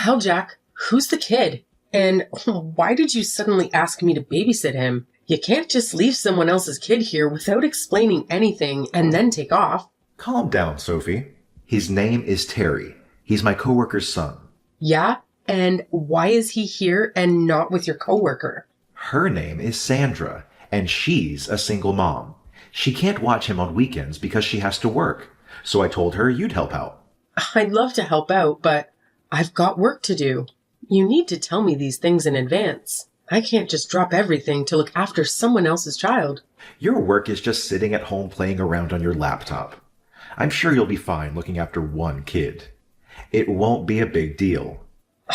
the hell, Jack? Who's the kid? And why did you suddenly ask me to babysit him? You can't just leave someone else's kid here without explaining anything and then take off. Calm down, Sophie. His name is Terry. He's my coworker's son. Yeah? And why is he here and not with your coworker? Her name is Sandra, and she's a single mom. She can't watch him on weekends because she has to work. So I told her you'd help out. I'd love to help out, but I've got work to do. You need to tell me these things in advance. I can't just drop everything to look after someone else's child. Your work is just sitting at home playing around on your laptop. I'm sure you'll be fine looking after one kid. It won't be a big deal.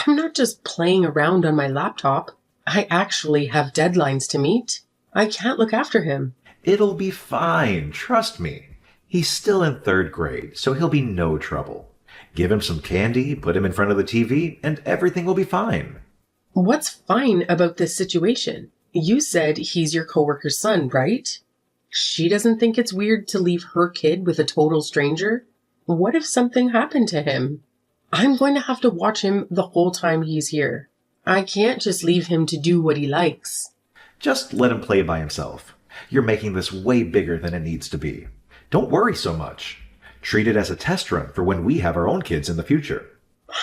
I'm not just playing around on my laptop. I actually have deadlines to meet. I can't look after him. It'll be fine, trust me. He's still in 3rd grade, so he'll be no trouble. Give him some candy, put him in front of the TV, and everything will be fine. What's fine about this situation? You said he's your coworker's son, right? She doesn't think it's weird to leave her kid with a total stranger? What if something happened to him? I'm going to have to watch him the whole time he's here. I can't just leave him to do what he likes. Just let him play by himself. You're making this way bigger than it needs to be. Don't worry so much. Treat it as a test run for when we have our own kids in the future.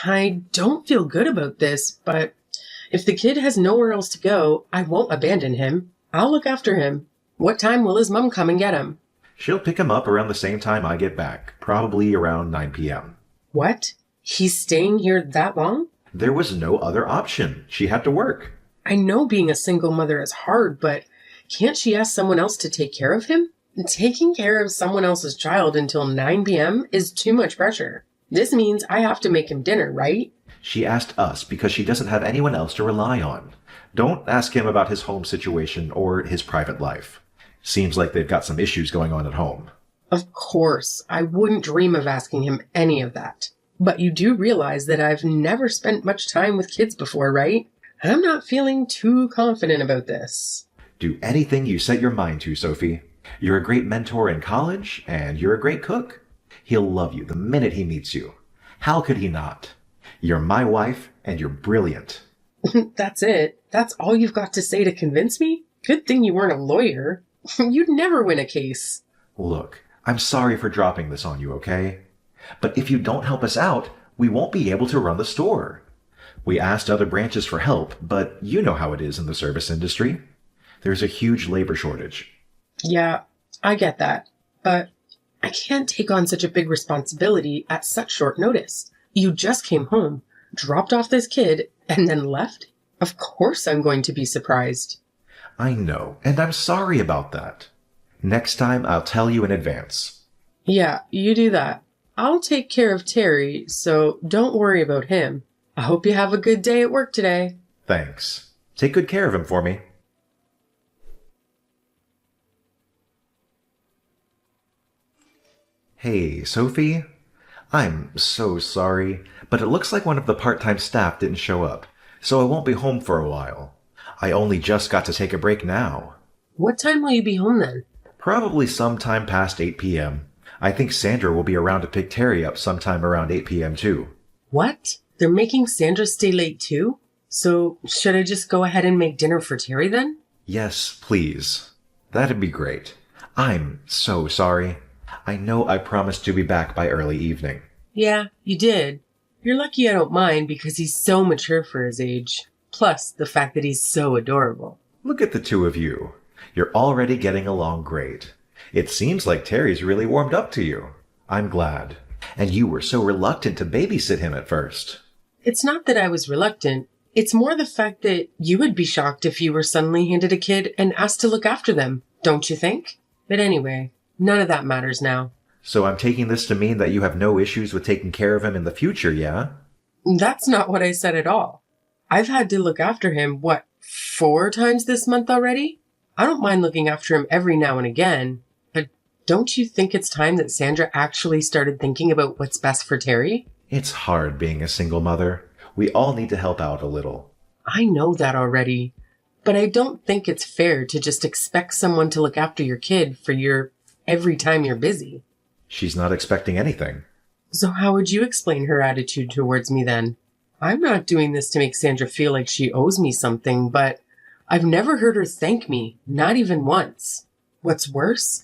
I don't feel good about this, but if the kid has nowhere else to go, I won't abandon him. I'll look after him. What time will his mom come and get him? She'll pick him up around the same time I get back, probably around 9 p.m. What? He's staying here that long? There was no other option. She had to work. I know being a single mother is hard, but can't she ask someone else to take care of him? Taking care of someone else's child until 9 p.m. is too much pressure. This means I have to make him dinner, right? She asked us because she doesn't have anyone else to rely on. Don't ask him about his home situation or his private life. Seems like they've got some issues going on at home. Of course, I wouldn't dream of asking him any of that. But you do realize that I've never spent much time with kids before, right? I'm not feeling too confident about this. Do anything you set your mind to, Sophie. You're a great mentor in college, and you're a great cook. He'll love you the minute he meets you. How could he not? You're my wife, and you're brilliant. That's it? That's all you've got to say to convince me? Good thing you weren't a lawyer. You'd never win a case. Look, I'm sorry for dropping this on you, okay? But if you don't help us out, we won't be able to run the store. We asked other branches for help, but you know how it is in the service industry. There's a huge labor shortage. Yeah, I get that. But I can't take on such a big responsibility at such short notice. You just came home, dropped off this kid, and then left? Of course I'm going to be surprised. I know, and I'm sorry about that. Next time I'll tell you in advance. Yeah, you do that. I'll take care of Terry, so don't worry about him. I hope you have a good day at work today. Thanks. Take good care of him for me. Hey, Sophie. I'm so sorry, but it looks like one of the part-time staff didn't show up, so I won't be home for a while. I only just got to take a break now. What time will you be home then? Probably sometime past 8 p.m. I think Sandra will be around to pick Terry up sometime around 8 p.m. too. What? They're making Sandra stay late too? So should I just go ahead and make dinner for Terry then? Yes, please. That'd be great. I'm so sorry. I know I promised to be back by early evening. Yeah, you did. You're lucky I don't mind because he's so mature for his age. Plus, the fact that he's so adorable. Look at the two of you. You're already getting along great. It seems like Terry's really warmed up to you. I'm glad. And you were so reluctant to babysit him at first. It's not that I was reluctant. It's more the fact that you would be shocked if you were suddenly handed a kid and asked to look after them, don't you think? But anyway, none of that matters now. So I'm taking this to mean that you have no issues with taking care of him in the future, yeah? That's not what I said at all. I've had to look after him, 4 times this month already? I don't mind looking after him every now and again, but don't you think it's time that Sandra actually started thinking about what's best for Terry? It's hard being a single mother. We all need to help out a little. I know that already, but I don't think it's fair to just expect someone to look after your kid for every time you're busy. She's not expecting anything. So how would you explain her attitude towards me then? I'm not doing this to make Sandra feel like she owes me something, but I've never heard her thank me, not even once. What's worse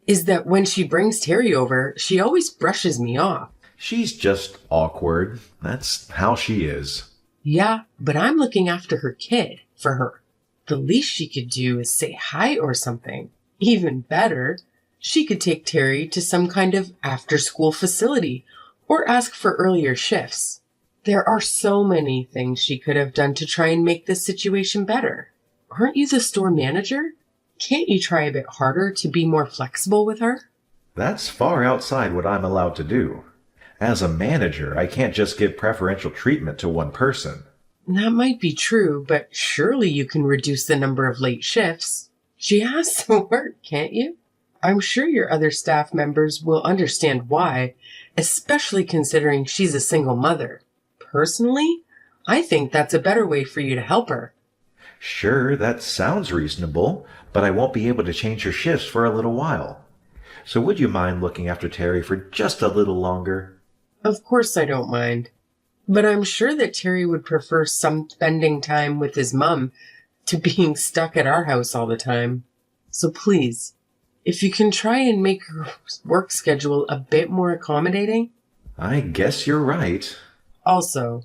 is that when she brings Terry over, she always brushes me off. She's just awkward. That's how she is. Yeah, but I'm looking after her kid for her. The least she could do is say hi or something. Even better, she could take Terry to some kind of after-school facility or ask for earlier shifts. There are so many things she could have done to try and make this situation better. Aren't you the store manager? Can't you try a bit harder to be more flexible with her? That's far outside what I'm allowed to do. As a manager, I can't just give preferential treatment to one person. That might be true, but surely you can reduce the number of late shifts. She has to work, can't you? I'm sure your other staff members will understand why, especially considering she's a single mother. Personally, I think that's a better way for you to help her. Sure, that sounds reasonable, but I won't be able to change her shifts for a little while. So would you mind looking after Terry for just a little longer? Of course I don't mind. But I'm sure that Terry would prefer some spending time with his mom to being stuck at our house all the time. So please, if you can try and make her work schedule a bit more accommodating. I guess you're right. Also,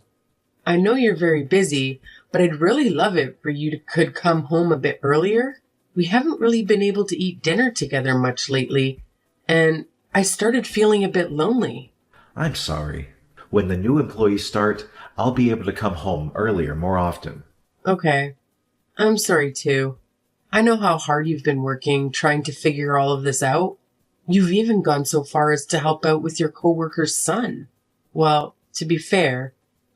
I know you're very busy, but I'd really love it for you to could come home a bit earlier. We haven't really been able to eat dinner together much lately, and I started feeling a bit lonely. I'm sorry. When the new employees start, I'll be able to come home earlier more often. Okay. I'm sorry too. I know how hard you've been working trying to figure all of this out. You've even gone so far as to help out with your coworker's son. Well, to be fair,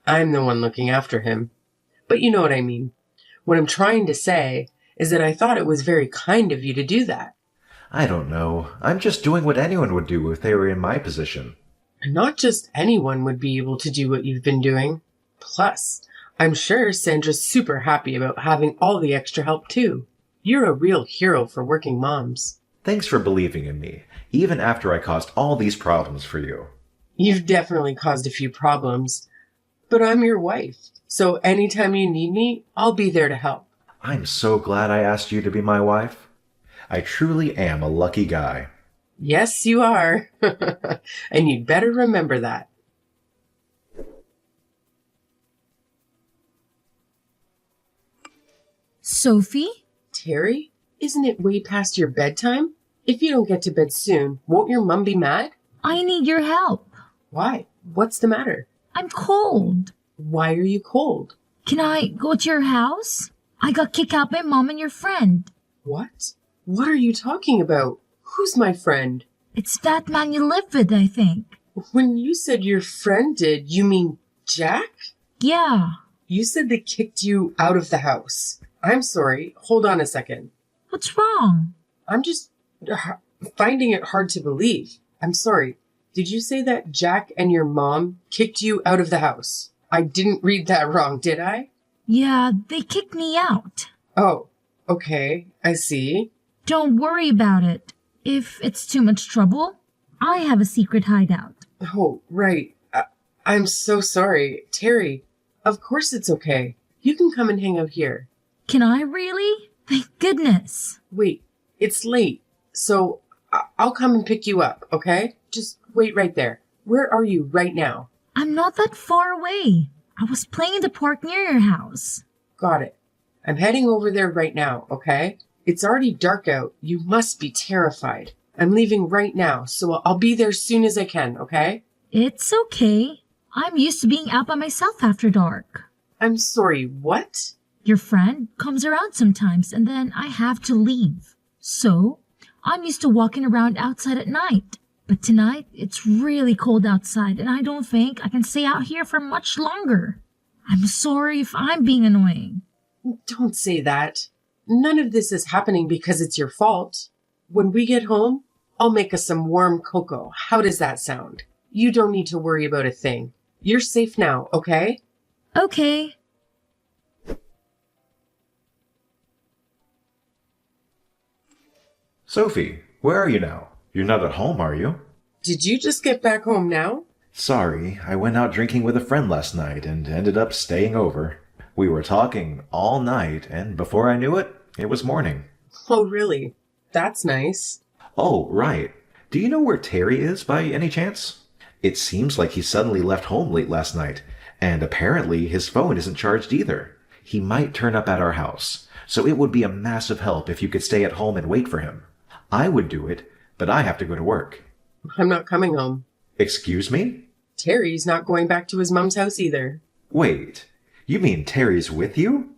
I'm the one looking after him. But you know what I mean. What I'm trying to say is that I thought it was very kind of you to do that. I don't know. I'm just doing what anyone would do if they were in my position. Not just anyone would be able to do what you've been doing. Plus, I'm sure Sandra's super happy about having all the extra help too. You're a real hero for working moms. Thanks for believing in me, even after I caused all these problems for you. You've definitely caused a few problems, but I'm your wife, so anytime you need me, I'll be there to help. I'm so glad I asked you to be my wife. I truly am a lucky guy. Yes, you are. And you'd better remember that. Sophie? Terry, isn't it way past your bedtime? If you don't get to bed soon, won't your mum be mad? I need your help. Why? What's the matter? I'm cold. Why are you cold? Can I go to your house? I got kicked out by Mom and your friend. What? What are you talking about? Who's my friend? It's that man you live with, I think. When you said your friend did, you mean Jack? Yeah. You said they kicked you out of the house. I'm sorry. Hold on a second. What's wrong? I'm just finding it hard to believe. I'm sorry. Did you say that Jack and your mom kicked you out of the house? I didn't read that wrong, did I? Yeah, they kicked me out. Oh, okay. I see. Don't worry about it. If it's too much trouble, I have a secret hideout. Oh, right. I'm so sorry. Terry, of course it's okay. You can come and hang out here. Can I really? Thank goodness. Wait, it's late. So I'll come and pick you up, okay? Just wait right there. Where are you right now? I'm not that far away. I was playing in the park near your house. Got it. I'm heading over there right now, okay? It's already dark out. You must be terrified. I'm leaving right now, so I'll be there as soon as I can, okay? It's okay. I'm used to being out by myself after dark. I'm sorry, what? Your friend comes around sometimes and then I have to leave. So, I'm used to walking around outside at night. But tonight, it's really cold outside and I don't think I can stay out here for much longer. I'm sorry if I'm being annoying. Don't say that. None of this is happening because it's your fault. When we get home, I'll make us some warm cocoa. How does that sound? You don't need to worry about a thing. You're safe now, okay? Okay. Sophie, where are you now? You're not at home, are you? Did you just get back home now? Sorry, I went out drinking with a friend last night and ended up staying over. We were talking all night, and before I knew it, it was morning. Oh, really? That's nice. Oh, right. Do you know where Terry is by any chance? It seems like he suddenly left home late last night, and apparently his phone isn't charged either. He might turn up at our house, so it would be a massive help if you could stay at home and wait for him. I would do it, but I have to go to work. I'm not coming home. Excuse me? Terry's not going back to his mom's house either. Wait, you mean Terry's with you?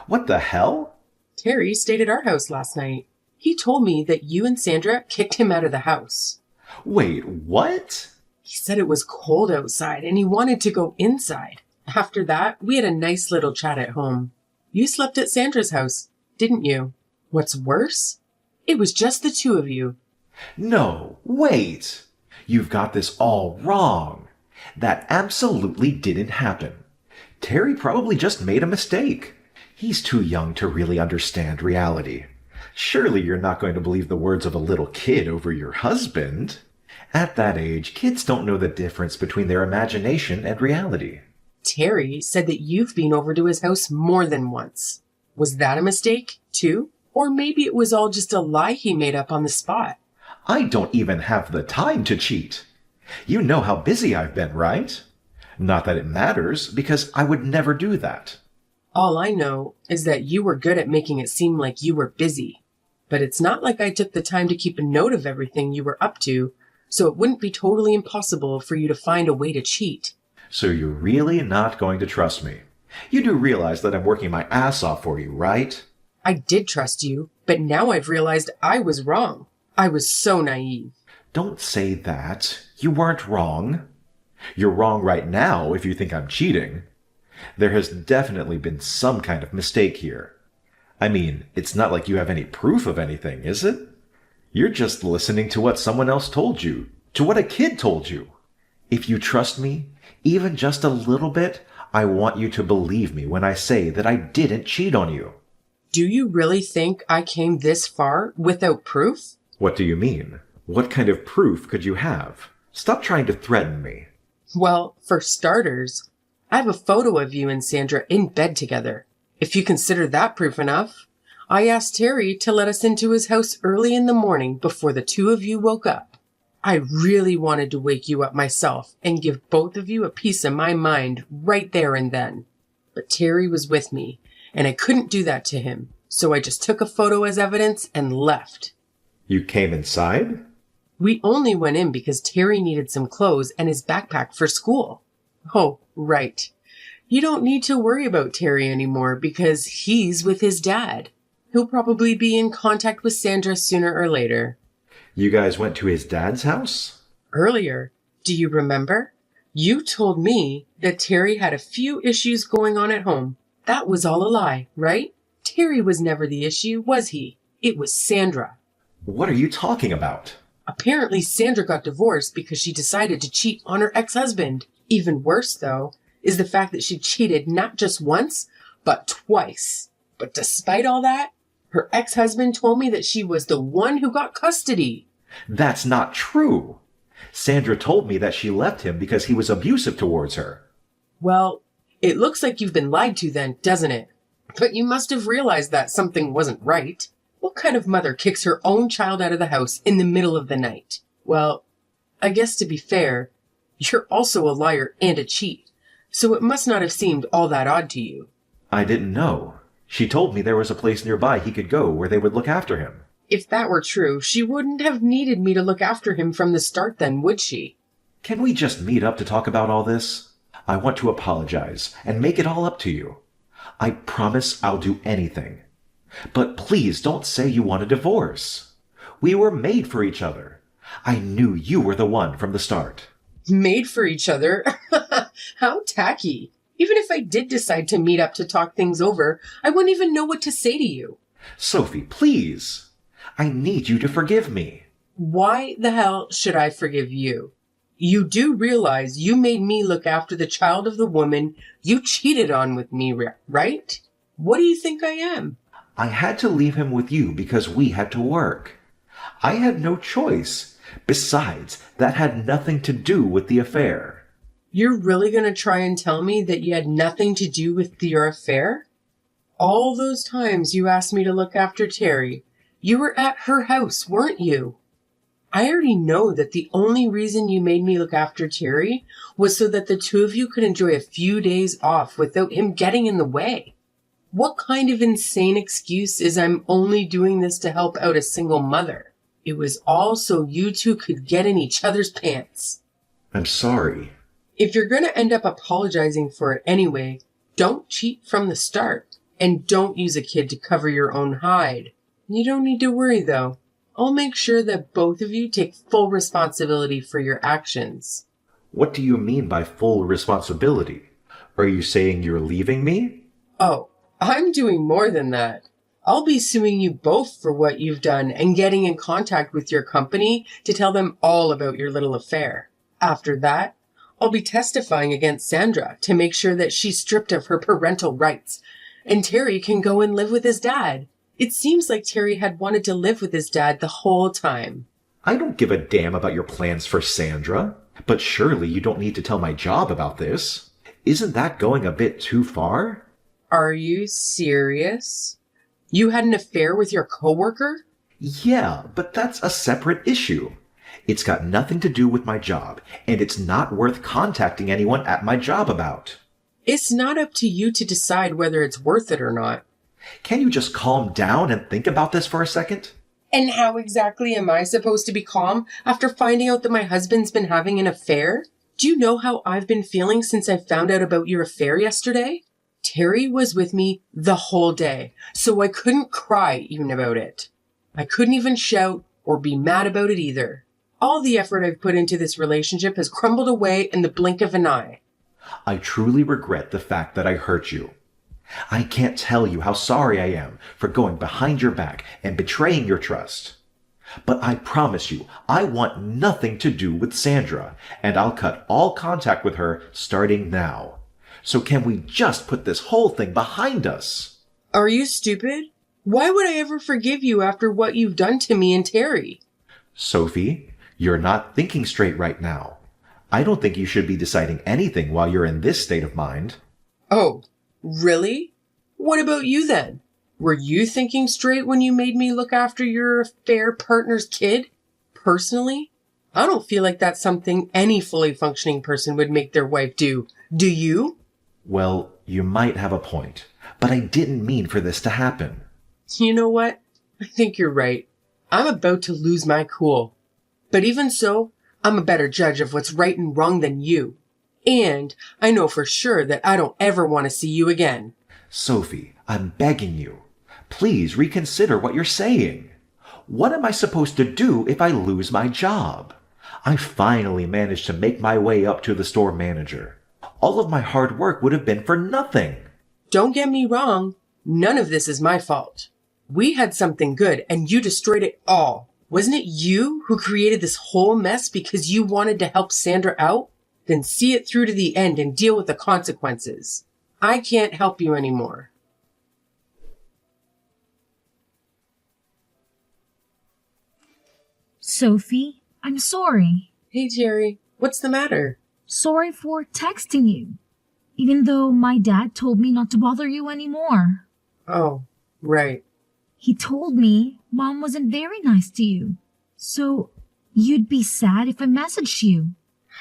What the hell? Terry stayed at our house last night. He told me that you and Sandra kicked him out of the house. Wait, what? He said it was cold outside and he wanted to go inside. After that, we had a nice little chat at home. You slept at Sandra's house, didn't you? What's worse? It was just the two of you. No, wait. You've got this all wrong. That absolutely didn't happen. Terry probably just made a mistake. He's too young to really understand reality. Surely you're not going to believe the words of a little kid over your husband. At that age, kids don't know the difference between their imagination and reality. Terry said that you've been over to his house more than once. Was that a mistake, too? Or maybe it was all just a lie he made up on the spot. I don't even have the time to cheat. You know how busy I've been, right? Not that it matters, because I would never do that. All I know is that you were good at making it seem like you were busy. But it's not like I took the time to keep a note of everything you were up to, so it wouldn't be totally impossible for you to find a way to cheat. So you're really not going to trust me. You do realize that I'm working my ass off for you, right? I did trust you, but now I've realized I was wrong. I was so naive. Don't say that. You weren't wrong. You're wrong right now if you think I'm cheating. There has definitely been some kind of mistake here. I mean, it's not like you have any proof of anything, is it? You're just listening to what someone else told you, to what a kid told you. If you trust me, even just a little bit, I want you to believe me when I say that I didn't cheat on you. Do you really think I came this far without proof? What do you mean? What kind of proof could you have? Stop trying to threaten me. Well, for starters, I have a photo of you and Sandra in bed together. If you consider that proof enough, I asked Terry to let us into his house early in the morning before the two of you woke up. I really wanted to wake you up myself and give both of you a piece of my mind right there and then. But Terry was with me, and I couldn't do that to him, so I just took a photo as evidence and left. You came inside? We only went in because Terry needed some clothes and his backpack for school. Oh, right. You don't need to worry about Terry anymore because he's with his dad. He'll probably be in contact with Sandra sooner or later. You guys went to his dad's house? Earlier, do you remember? You told me that Terry had a few issues going on at home. That was all a lie, right? Terry was never the issue, was he? It was Sandra. What are you talking about? Apparently, Sandra got divorced because she decided to cheat on her ex-husband. Even worse, though, is the fact that she cheated not just once, but twice. But despite all that, her ex-husband told me that she was the one who got custody. That's not true. Sandra told me that she left him because he was abusive towards her. Well, it looks like you've been lied to then, doesn't it? But you must have realized that something wasn't right. What kind of mother kicks her own child out of the house in the middle of the night? Well, I guess to be fair, you're also a liar and a cheat, so it must not have seemed all that odd to you. I didn't know. She told me there was a place nearby he could go where they would look after him. If that were true, she wouldn't have needed me to look after him from the start then, would she? Can we just meet up to talk about all this? I want to apologize and make it all up to you. I promise I'll do anything. But please don't say you want a divorce. We were made for each other. I knew you were the one from the start. Made for each other? How tacky. Even if I did decide to meet up to talk things over, I wouldn't even know what to say to you. Sophie, please. I need you to forgive me. Why the hell should I forgive you? You do realize you made me look after the child of the woman you cheated on with me, right? What do you think I am? I had to leave him with you because we had to work. I had no choice. Besides, that had nothing to do with the affair. You're really going to try and tell me that you had nothing to do with your affair? All those times you asked me to look after Terry, you were at her house, weren't you? I already know that the only reason you made me look after Terry was so that the two of you could enjoy a few days off without him getting in the way. What kind of insane excuse is I'm only doing this to help out a single mother? It was all so you two could get in each other's pants. I'm sorry. If you're going to end up apologizing for it anyway, don't cheat from the start. And don't use a kid to cover your own hide. You don't need to worry, though. I'll make sure that both of you take full responsibility for your actions. What do you mean by full responsibility? Are you saying you're leaving me? Oh, I'm doing more than that. I'll be suing you both for what you've done and getting in contact with your company to tell them all about your little affair. After that, I'll be testifying against Sandra to make sure that she's stripped of her parental rights and Terry can go and live with his dad. It seems like Terry had wanted to live with his dad the whole time. I don't give a damn about your plans for Sandra. But surely you don't need to tell my job about this. Isn't that going a bit too far? Are you serious? You had an affair with your coworker? Yeah, but that's a separate issue. It's got nothing to do with my job, and it's not worth contacting anyone at my job about. It's not up to you to decide whether it's worth it or not. Can you just calm down and think about this for a second? And how exactly am I supposed to be calm after finding out that my husband's been having an affair? Do you know how I've been feeling since I found out about your affair yesterday? Terry was with me the whole day, so I couldn't cry even about it. I couldn't even shout or be mad about it either. All the effort I've put into this relationship has crumbled away in the blink of an eye. I truly regret the fact that I hurt you. I can't tell you how sorry I am for going behind your back and betraying your trust. But I promise you, I want nothing to do with Sandra, and I'll cut all contact with her starting now. So can we just put this whole thing behind us? Are you stupid? Why would I ever forgive you after what you've done to me and Terry? Sophie, you're not thinking straight right now. I don't think you should be deciding anything while you're in this state of mind. Oh, really? What about you then? Were you thinking straight when you made me look after your affair partner's kid? Personally, I don't feel like that's something any fully functioning person would make their wife do. Do you? Well, you might have a point, but I didn't mean for this to happen. You know what? I think you're right. I'm about to lose my cool. But even so, I'm a better judge of what's right and wrong than you. And I know for sure that I don't ever want to see you again. Sophie, I'm begging you. Please reconsider what you're saying. What am I supposed to do if I lose my job? I finally managed to make my way up to the store manager. All of my hard work would have been for nothing. Don't get me wrong. None of this is my fault. We had something good and you destroyed it all. Wasn't it you who created this whole mess because you wanted to help Sandra out? Then see it through to the end and deal with the consequences. I can't help you anymore. Sophie, I'm sorry. Hey, Terry, what's the matter? Sorry for texting you. Even though my dad told me not to bother you anymore. Oh, right. He told me Mom wasn't very nice to you. So you'd be sad if I messaged you.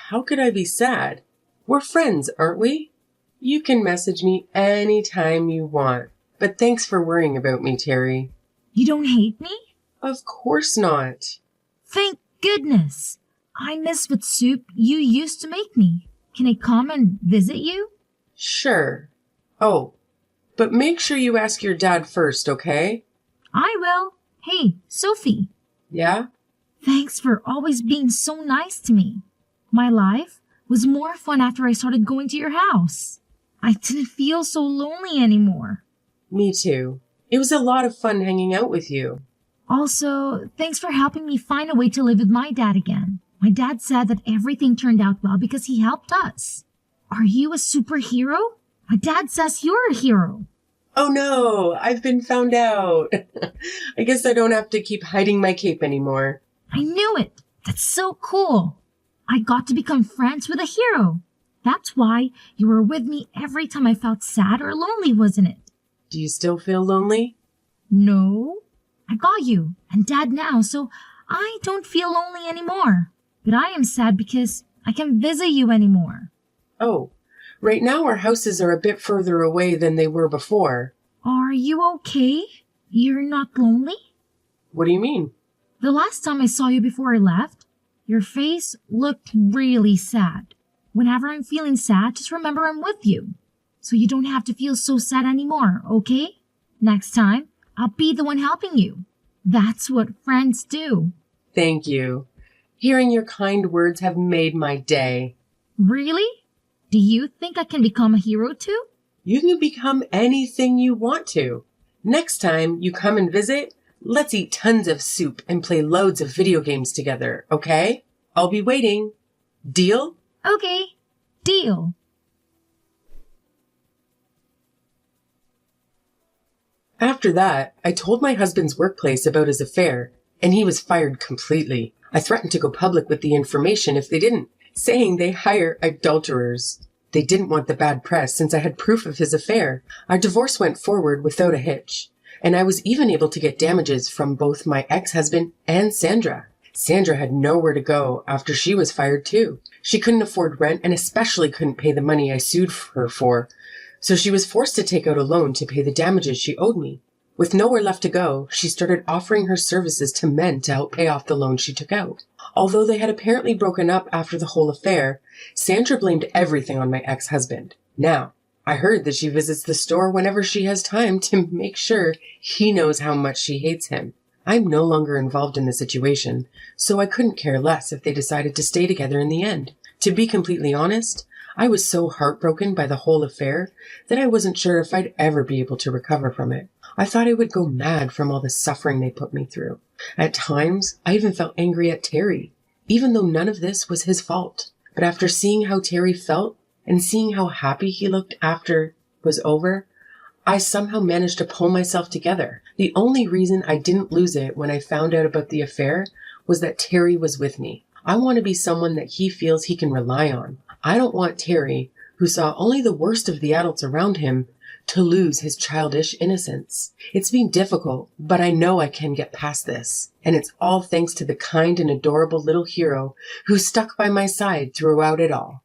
How could I be sad? We're friends, aren't we? You can message me anytime you want. But thanks for worrying about me, Terry. You don't hate me? Of course not. Thank goodness. I miss what soup you used to make me. Can I come and visit you? Sure. Oh, but make sure you ask your dad first, okay? I will. Hey, Sophie. Yeah? Thanks for always being so nice to me. My life was more fun after I started going to your house. I didn't feel so lonely anymore. Me too. It was a lot of fun hanging out with you. Also, thanks for helping me find a way to live with my dad again. My dad said that everything turned out well because he helped us. Are you a superhero? My dad says you're a hero. Oh no, I've been found out. I guess I don't have to keep hiding my cape anymore. I knew it. That's so cool. I got to become friends with a hero. That's why you were with me every time I felt sad or lonely, wasn't it? Do you still feel lonely? No. I got you and Dad now, so I don't feel lonely anymore. But I am sad because I can't visit you anymore. Oh, right now our houses are a bit further away than they were before. Are you okay? You're not lonely? What do you mean? The last time I saw you before I left, your face looked really sad. Whenever I'm feeling sad, just remember I'm with you. So you don't have to feel so sad anymore, okay? Next time, I'll be the one helping you. That's what friends do. Thank you. Hearing your kind words have made my day. Really? Do you think I can become a hero too? You can become anything you want to. Next time you come and visit, let's eat tons of soup and play loads of video games together, okay? I'll be waiting. Deal? Okay, deal. After that, I told my husband's workplace about his affair, and he was fired completely. I threatened to go public with the information if they didn't, saying they hire adulterers. They didn't want the bad press since I had proof of his affair. Our divorce went forward without a hitch, and I was even able to get damages from both my ex-husband and Sandra. Sandra had nowhere to go after she was fired too. She couldn't afford rent and especially couldn't pay the money I sued her for, so she was forced to take out a loan to pay the damages she owed me. With nowhere left to go, she started offering her services to men to help pay off the loan she took out. Although they had apparently broken up after the whole affair, Sandra blamed everything on my ex-husband. Now, I heard that she visits the store whenever she has time to make sure he knows how much she hates him. I'm no longer involved in the situation, so I couldn't care less if they decided to stay together in the end. To be completely honest, I was so heartbroken by the whole affair that I wasn't sure if I'd ever be able to recover from it. I thought I would go mad from all the suffering they put me through. At times, I even felt angry at Terry, even though none of this was his fault. But after seeing how Terry felt and seeing how happy he looked after it was over, I somehow managed to pull myself together. The only reason I didn't lose it when I found out about the affair was that Terry was with me. I want to be someone that he feels he can rely on. I don't want Terry, who saw only the worst of the adults around him, to lose his childish innocence. It's been difficult, but I know I can get past this. And it's all thanks to the kind and adorable little hero who stuck by my side throughout it all.